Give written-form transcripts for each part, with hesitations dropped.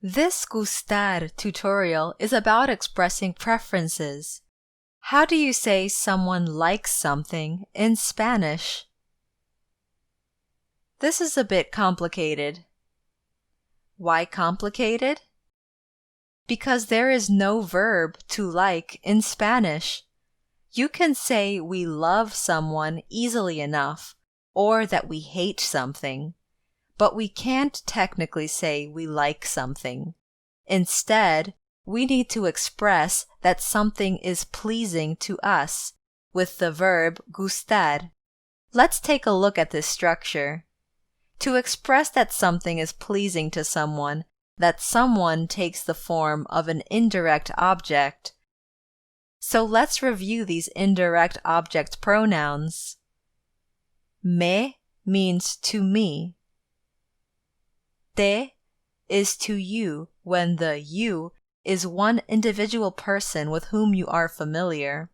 This GUSTAR tutorial is about expressing preferences. How do you say someone likes something in Spanish? This is a bit complicated. Why complicated? Because there is no verb to like in Spanish. You can say we love someone easily enough, or that we hate something. But we can't technically say we like something. Instead, we need to express that something is pleasing to us with the verb gustar. Let's take a look at this structure. To express that something is pleasing to someone, that someone takes the form of an indirect object. So let's review these indirect object pronouns. Me means to me. Te is to you when the you is one individual person with whom you are familiar.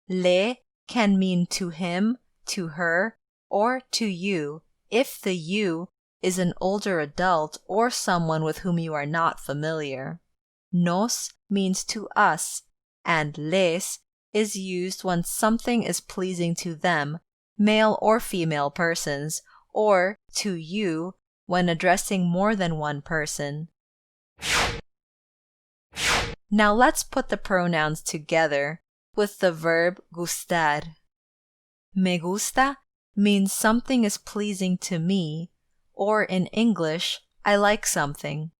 Le can mean to him, to her, or to you if the you is an older adult or someone with whom you are not familiar. Nos means to us, and les is used when something is pleasing to them, male or female persons, or to you when addressing more than one person. Now let's put the pronouns together with the verb gustar. Me gusta means something is pleasing to me, or in English, I like something.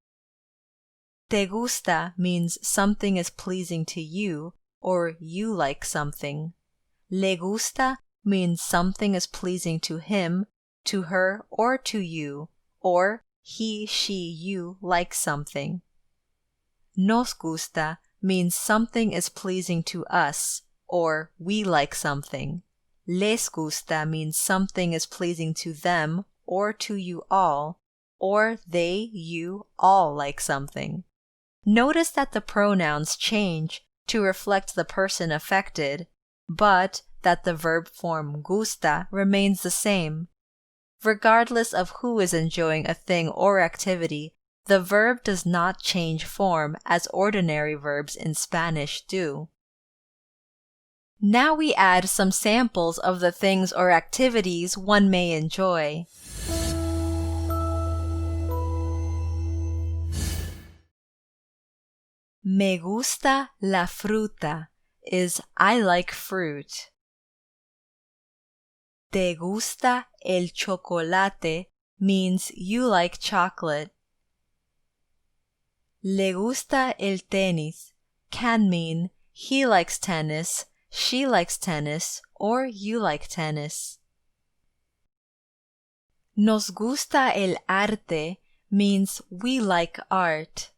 Te gusta means something is pleasing to you, or you like something. Le gusta means something is pleasing to him, to her, or to you, or he, she, you like something. Nos gusta means something is pleasing to us, or we like something. Les gusta means something is pleasing to them, or to you all, or they, you, all like something. Notice that the pronouns change to reflect the person affected, but that the verb form gusta remains the same. Regardless of who is enjoying a thing or activity, the verb does not change form as ordinary verbs in Spanish do. Now we add some samples of the things or activities one may enjoy. Me gusta la fruta is I like fruit. Te gusta el chocolate means you like chocolate. Le gusta el tenis can mean he likes tennis, she likes tennis, or you like tennis. Nos gusta el arte means we like art.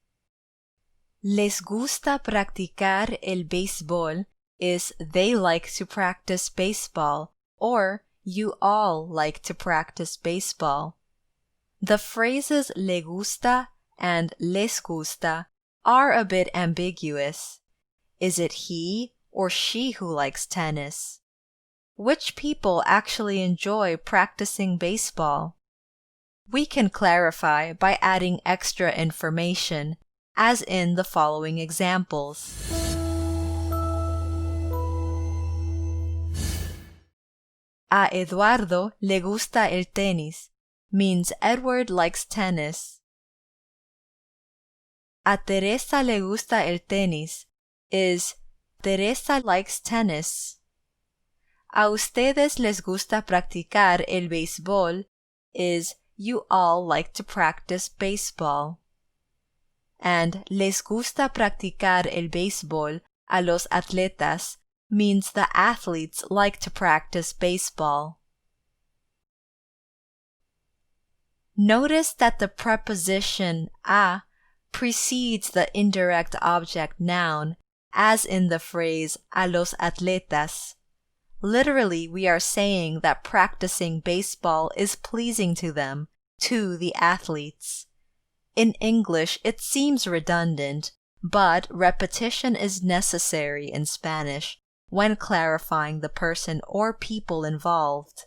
Les gusta practicar el béisbol is they like to practice baseball, or you all like to practice baseball. The phrases le gusta and les gusta are a bit ambiguous. Is it he or she who likes tennis? Which people actually enjoy practicing baseball? We can clarify by adding extra information, as in the following examples. A Eduardo le gusta el tenis means Edward likes tennis. A Teresa le gusta el tenis is Teresa likes tennis. A ustedes les gusta practicar el béisbol is you all like to practice baseball. And les gusta practicar el béisbol a los atletas means the athletes like to practice baseball. Notice that the preposition a precedes the indirect object noun, as in the phrase a los atletas. Literally, we are saying that practicing baseball is pleasing to them, to the athletes. In English, it seems redundant, but repetition is necessary in Spanish when clarifying the person or people involved.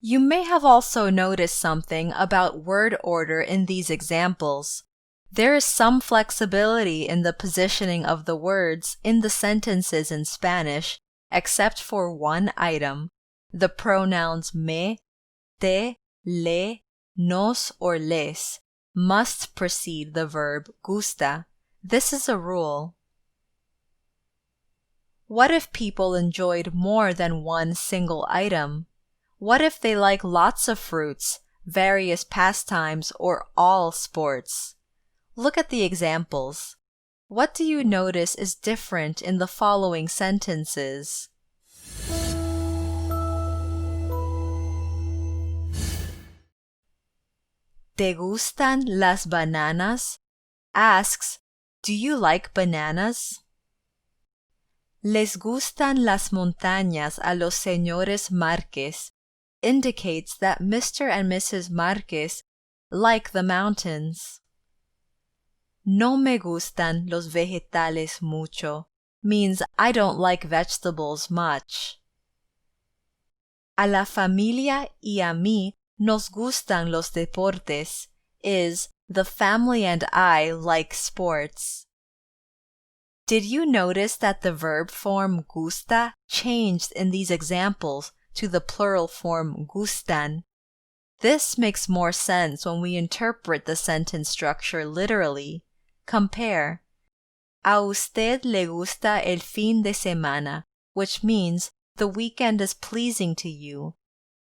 You may have also noticed something about word order in these examples. There is some flexibility in the positioning of the words in the sentences in Spanish, except for one item. The pronouns me, te, le, nos, or les must precede the verb gusta. This is a rule. What if people enjoyed more than one single item? What if they like lots of fruits, various pastimes, or all sports? Look at the examples. What do you notice is different in the following sentences? ¿Te gustan las bananas? Asks, do you like bananas? Les gustan las montañas a los señores Márquez indicates that Mr. and Mrs. Márquez like the mountains. No me gustan los vegetales mucho means I don't like vegetables much. A la familia y a mí nos gustan los deportes is the family and I like sports. Did you notice that the verb form gusta changed in these examples to the plural form gustan? This makes more sense when we interpret the sentence structure literally. Compare. A usted le gusta el fin de semana, which means the weekend is pleasing to you,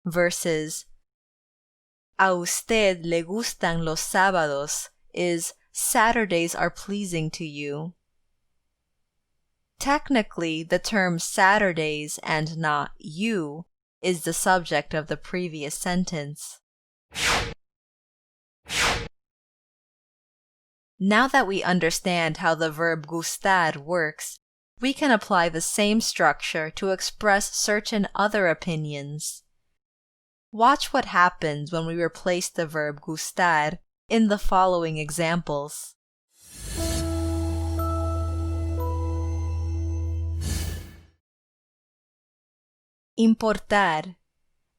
versus a usted le gustan los sábados is Saturdays are pleasing to you. Technically, the term Saturdays and not you is the subject of the previous sentence. Now that we understand how the verb gustar works, we can apply the same structure to express certain other opinions. Watch what happens when we replace the verb gustar in the following examples. Importar,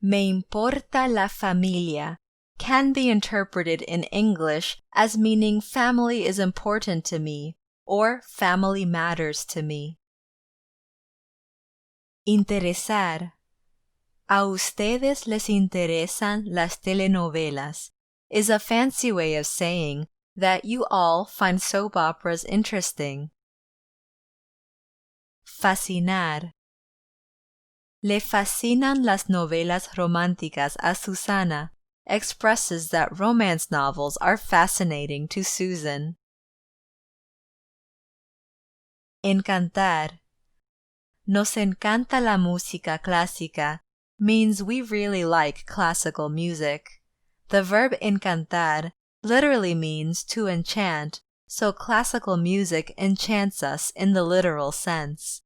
me importa la familia, can be interpreted in English as meaning family is important to me or family matters to me. Interesar. A ustedes les interesan las telenovelas is a fancy way of saying that you all find soap operas interesting. Fascinar. Le fascinan las novelas románticas a Susana expresses that romance novels are fascinating to Susan. Encantar. Nos encanta la música clásica means we really like classical music. The verb encantar literally means to enchant, so classical music enchants us in the literal sense.